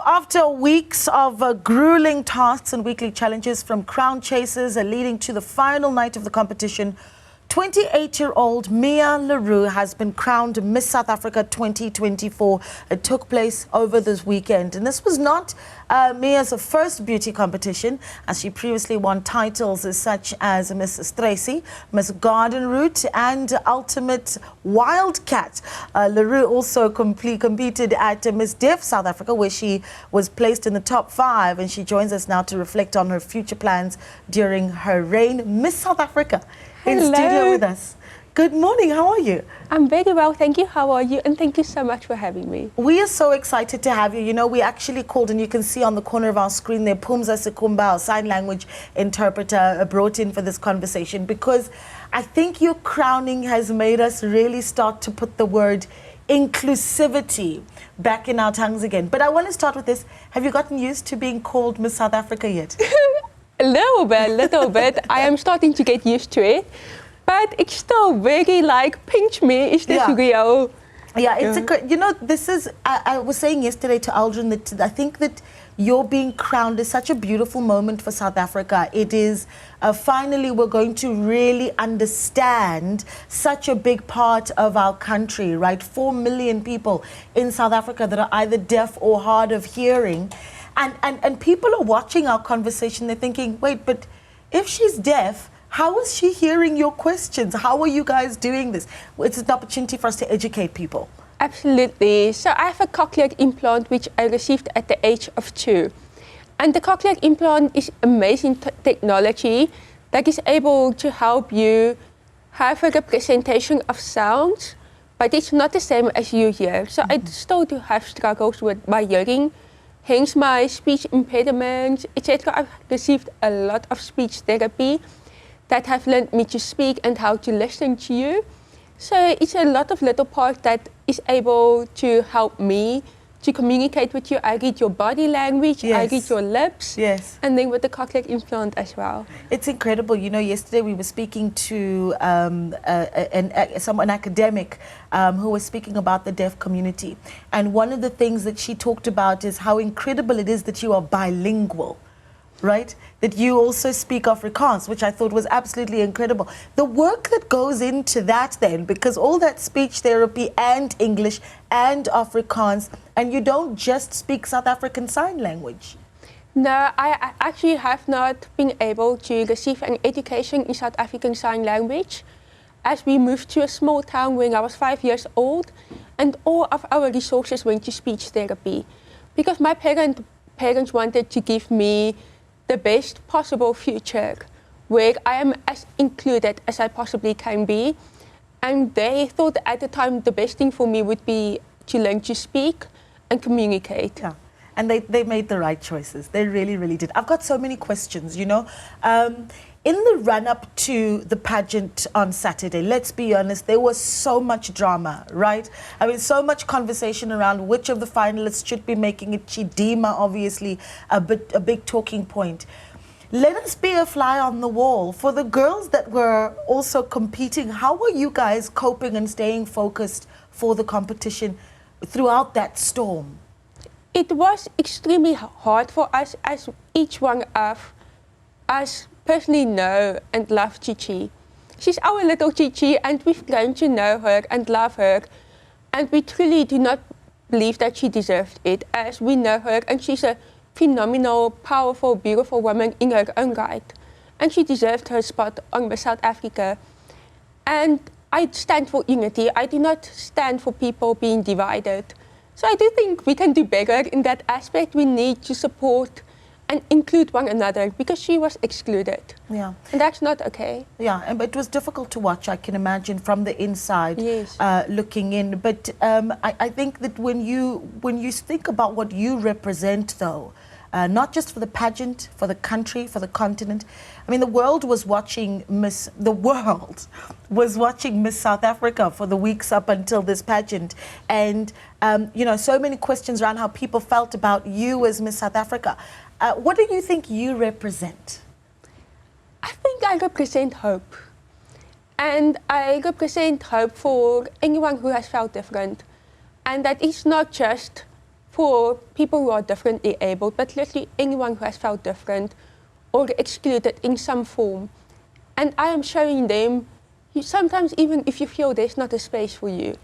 So after weeks of grueling tasks and weekly challenges from crown chasers leading to the final night of the competition, 28-year-old Mia Roux has been crowned Miss South Africa 2024. It took place over this weekend. And this was not Mia's first beauty competition, as she previously won titles such as Miss Tracy, Miss Garden Route and Ultimate Wildcat. Roux also competed at Miss Deaf South Africa, where she was placed in the top 5. And she joins us now to reflect on her future plans during her reign. Miss South Africa in studio with us. Good morning, how are you? I'm very well, thank you. How are you? And thank you so much for having me. We are so excited to have you. You know, we actually called, and you can see on the corner of our screen there, Pumza Sikumba, our sign language interpreter, brought in for this conversation, because I think your crowning has made us really start to put the word inclusivity back in our tongues again. But I want to start with this. Have you gotten used to being called Miss South Africa yet? A little bit. I am starting to get used to it. But it's still very like, pinch me, is this real? Yeah, it's you know, this is, I was saying yesterday to Aldrin that I think that your being crowned is such a beautiful moment for South Africa. It is, finally, we're going to really understand such a big part of our country, right? 4 million people in South Africa that are either deaf or hard of hearing. And people are watching our conversation, they're thinking, wait, but if she's deaf, how is she hearing your questions? How are you guys doing this? It's an opportunity for us to educate people. Absolutely. So I have a cochlear implant which I received at the age of 2. And the cochlear implant is amazing technology that is able to help you have a representation of sounds, but it's not the same as you hear. So I still do have struggles with my hearing. Hence my speech impairment, etc. I've received a lot of speech therapy that have learned me to speak and how to listen to you. So it's a lot of little parts that is able to help me to communicate with you. I read your body language, I read your lips, and then with the cochlear implant as well. It's incredible. You know, yesterday we were speaking to an academic who was speaking about the deaf community. And one of the things that she talked about is how incredible it is that you are bilingual, right? That you also speak Afrikaans, which I thought was absolutely incredible. The work that goes into that then, because all that speech therapy and English and Afrikaans, and you don't just speak South African Sign Language. No, I actually have not been able to receive an education in South African Sign Language, as we moved to a small town when I was 5 years old, and all of our resources went to speech therapy, because my parents wanted to give me the best possible future where I am as included as I possibly can be. And they thought at the time the best thing for me would be to learn to speak and communicate. Yeah. And they made the right choices. They really, really did. I've got so many questions, you know. In the run-up to the pageant on Saturday, let's be honest, there was so much drama, right? I mean, so much conversation around which of the finalists should be making it. Chidima, obviously, a big talking point. Let us be a fly on the wall. For the girls that were also competing, how were you guys coping and staying focused for the competition throughout that storm? It was extremely hard for us, as each one of us personally know and love Chichi. She's our little Chichi, and we've grown to know her and love her, and we truly do not believe that she deserved it, as we know her, and she's a phenomenal, powerful, beautiful woman in her own right, and she deserved her spot on Miss South Africa. And I stand for unity. I do not stand for people being divided. So I do think we can do better in that aspect. We need to support and include one another, because she was excluded. Yeah. And that's not okay. Yeah, but it was difficult to watch, I can imagine, from the inside, looking in. But I think that when you think about what you represent, though, not just for the pageant, for the country, for the continent. I mean, the world was watching Miss South Africa for the weeks up until this pageant. And, you know, so many questions around how people felt about you as Miss South Africa. What do you think you represent? I think I represent hope. And I represent hope for anyone who has felt different. And that is not just for people who are differently abled, but literally anyone who has felt different or excluded in some form. And I am showing them, sometimes even if you feel there's not a space for you,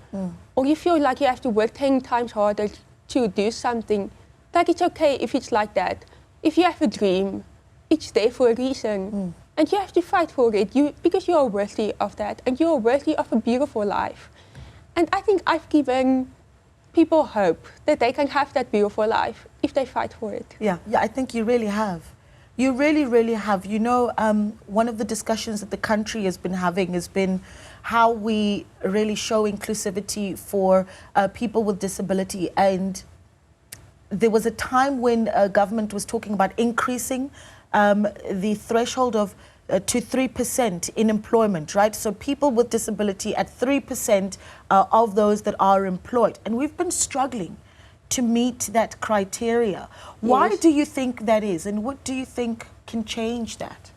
or you feel like you have to work 10 times harder to do something, like it's okay if it's like that. If you have a dream, it's there for a reason. And you have to fight for it because you are worthy of that, and you are worthy of a beautiful life. And I think I've given people hope that they can have that beautiful life if they fight for it. Yeah, I think you really have. You really, really have. You know, one of the discussions that the country has been having has been how we really show inclusivity for people with disability. And there was a time when government was talking about increasing the threshold of to 3% in employment, right? So people with disability at 3% of those that are employed. And we've been struggling to meet that criteria. Why do you think that is, and what do you think can change that?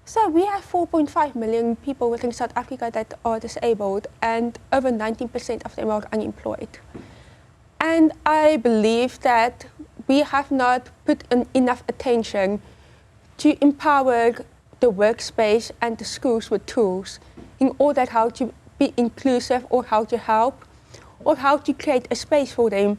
So we have 4.5 million people within South Africa that are disabled, and over 19% of them are unemployed. And I believe that we have not put enough attention to empower the workspace and the schools with tools in order how to be inclusive, or how to help, or how to create a space for them.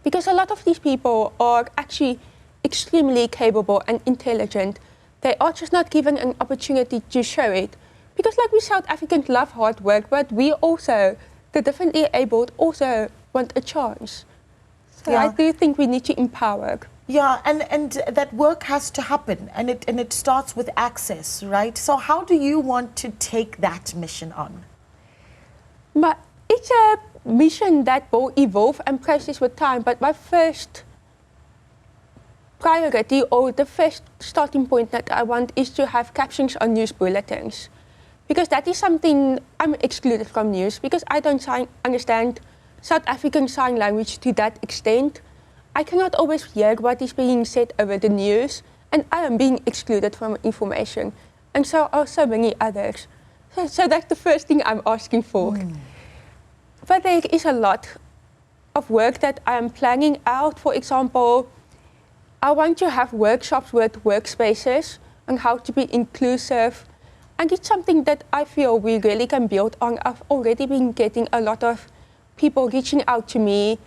Because a lot of these people are actually extremely capable and intelligent. They are just not given an opportunity to show it. Because like we South Africans love hard work, but we also, the differently abled, also want a chance. So I do think we need to empower. Yeah, and that work has to happen, and it starts with access, right? So how do you want to take that mission on? But it's a mission that will evolve and process with time, but my first priority, or the first starting point that I want, is to have captions on news bulletins. Because that is something I'm excluded from news, because I don't understand South African Sign Language to that extent. I cannot always hear what is being said over the news, and I am being excluded from information. And so are so many others. So that's the first thing I'm asking for. But there is a lot of work that I am planning out. For example, I want to have workshops with workspaces on how to be inclusive. And it's something that I feel we really can build on. I've already been getting a lot of people reaching out to me,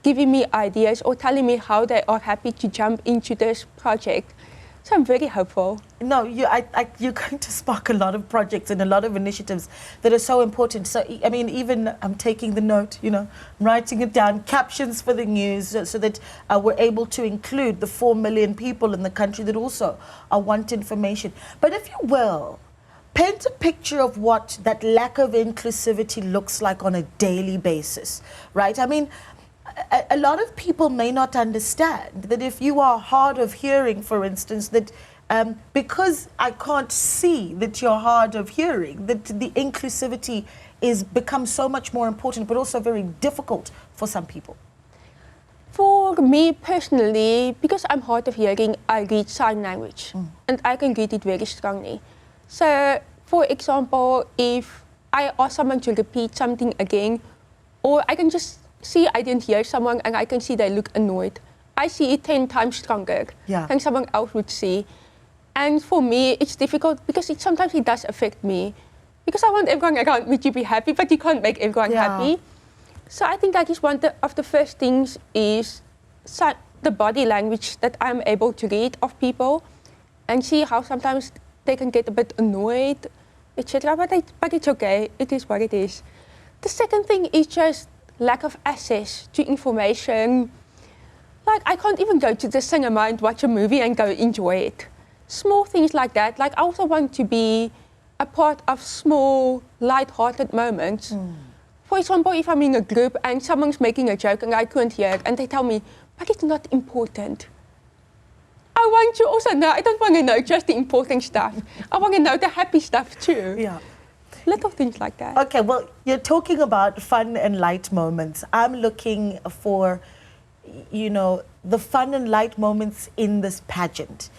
giving me ideas or telling me how they are happy to jump into this project. So I'm very hopeful. No, you're going to spark a lot of projects and a lot of initiatives that are so important. So, I mean, even I'm taking the note, you know, I'm writing it down, captions for the news, so that we're able to include the 4 million people in the country that also want information. But if you will, paint a picture of what that lack of inclusivity looks like on a daily basis, right? I mean, a lot of people may not understand that if you are hard of hearing, for instance, that because I can't see that you're hard of hearing, that the inclusivity becomes so much more important, but also very difficult for some people. For me personally, because I'm hard of hearing, I read sign language, and I can read it very strongly. So, for example, if I ask someone to repeat something again, or I can just see I didn't hear someone and I can see they look annoyed, I see it 10 times stronger than someone else would see. And for me, it's difficult because sometimes it does affect me. Because I want everyone around me to be happy, but you can't make everyone happy. So I think that is one of the first things is the body language that I'm able to read of people and see how sometimes they can get a bit annoyed, etc. But it's okay, it is what it is. The second thing is just lack of access to information. Like, I can't even go to the cinema and watch a movie and go enjoy it. Small things like that. Like, I also want to be a part of small, light-hearted moments. For example, if I'm in a group and someone's making a joke and I couldn't hear, and they tell me, but it's not important. I want to also know, I don't want to know just the important stuff. I want to know the happy stuff too. Yeah. Little things like that. Okay, well, you're talking about fun and light moments. I'm looking for, you know, the fun and light moments in this pageant.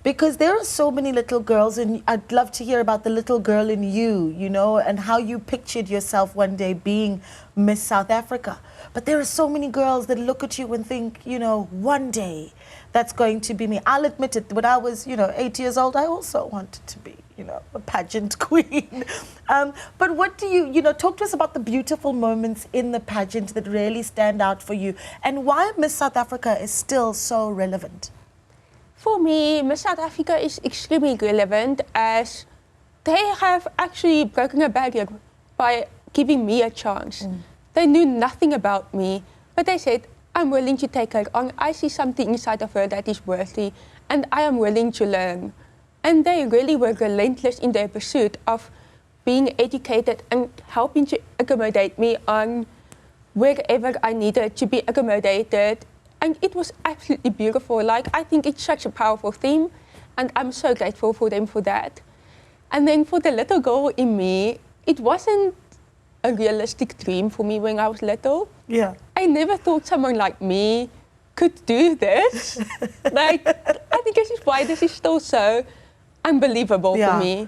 because there are so many little girls, and I'd love to hear about the little girl in you, you know, and how you pictured yourself one day being Miss South Africa. But there are so many girls that look at you and think, you know, one day that's going to be me. I'll admit it, when I was, you know, 8 years old, I also wanted to be, you know, a pageant queen. But what do you know, talk to us about the beautiful moments in the pageant that really stand out for you, and why Miss South Africa is still so relevant. For me, Miss South Africa is extremely relevant as they have actually broken a barrier by giving me a chance. They knew nothing about me, but they said, I'm willing to take her on. I see something inside of her that is worthy, and I am willing to learn. And they really were relentless in their pursuit of being educated and helping to accommodate me on wherever I needed to be accommodated. And it was absolutely beautiful. Like, I think it's such a powerful theme, and I'm so grateful for them for that. And then for the little girl in me, it wasn't a realistic dream for me when I was little. Yeah. I never thought someone like me could do this. Like, I think this is why this is still so unbelievable for me.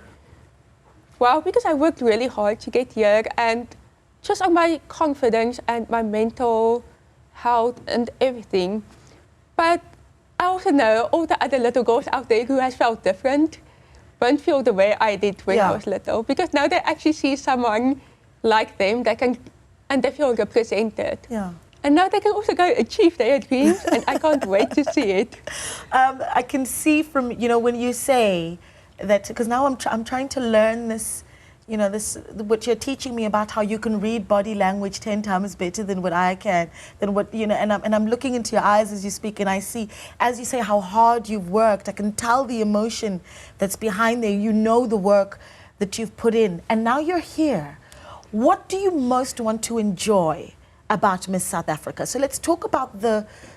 Well, because I worked really hard to get here, and just on my confidence and my mental health and everything. But I also know all the other little girls out there who has felt different won't feel the way I did when I was little, because now they actually see someone like them that can, and they feel represented. Yeah. And now they can also go achieve their dreams, and I can't wait to see it. I can see from, you know, when you say that, because now I'm trying to learn this, you know, this, what you're teaching me about how you can read body language 10 times better than what I can, than what, you know, and I'm looking into your eyes as you speak, and I see, as you say, how hard you've worked. I can tell the emotion that's behind there. You know the work that you've put in, and now you're here. What do you most want to enjoy about Miss South Africa? So let's talk about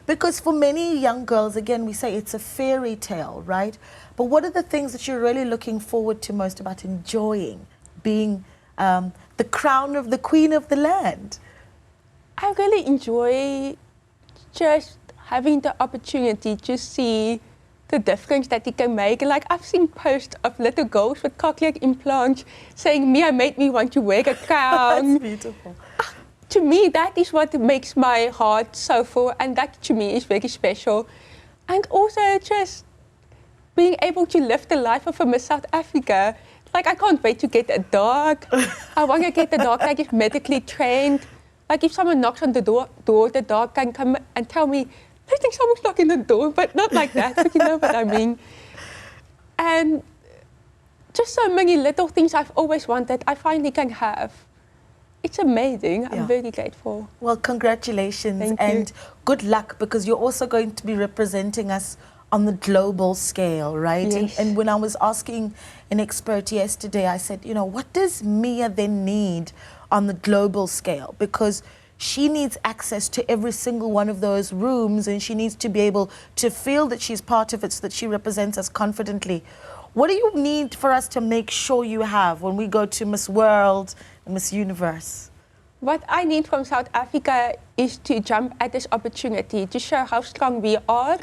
because for many young girls, again, we say it's a fairy tale, right? But what are the things that you're really looking forward to most about enjoying being the crown of the queen of the land? I really enjoy just having the opportunity to see the difference that it can make. Like, I've seen posts of little girls with cochlear implants saying, Mia made me want to wear a crown. That's beautiful. To me, that is what makes my heart so full, and that to me is very special. And also just being able to live the life of a Miss South Africa. Like, I can't wait to get a dog. I want to get a dog that is medically trained. Like, if someone knocks on the door, the dog can come and tell me, I think someone's knocking the door, but not like that, but you know what I mean. And just so many little things I've always wanted, I finally can have. It's amazing. I'm very grateful. Well, congratulations. Thank and you. Good luck, because you're also going to be representing us on the global scale, right? Yes. And when I was asking an expert yesterday, I said, you know, what does Mia then need on the global scale? Because she needs access to every single one of those rooms, and she needs to be able to feel that she's part of it so that she represents us confidently. What do you need for us to make sure you have when we go to Miss World and Miss Universe? What I need from South Africa is to jump at this opportunity, to show how strong we are,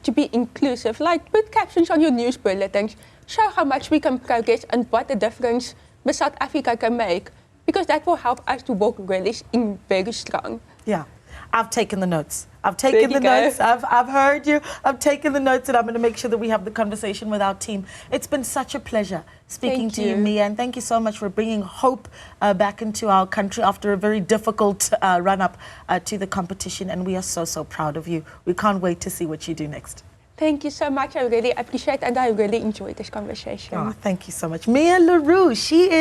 to be inclusive, like put captions on your news bulletins, show how much we can progress and what a difference Miss South Africa can make, because that will help us to walk really in very strong. Yeah, I've taken the notes. I've taken the notes. I've heard you. I've taken the notes, and I'm going to make sure that we have the conversation with our team. It's been such a pleasure speaking to you, Mia, and thank you so much for bringing hope back into our country after a very difficult run-up to the competition, and we are so, so proud of you. We can't wait to see what you do next. Thank you so much. I really appreciate it, and I really enjoyed this conversation. Oh, thank you so much. Mia Roux, she is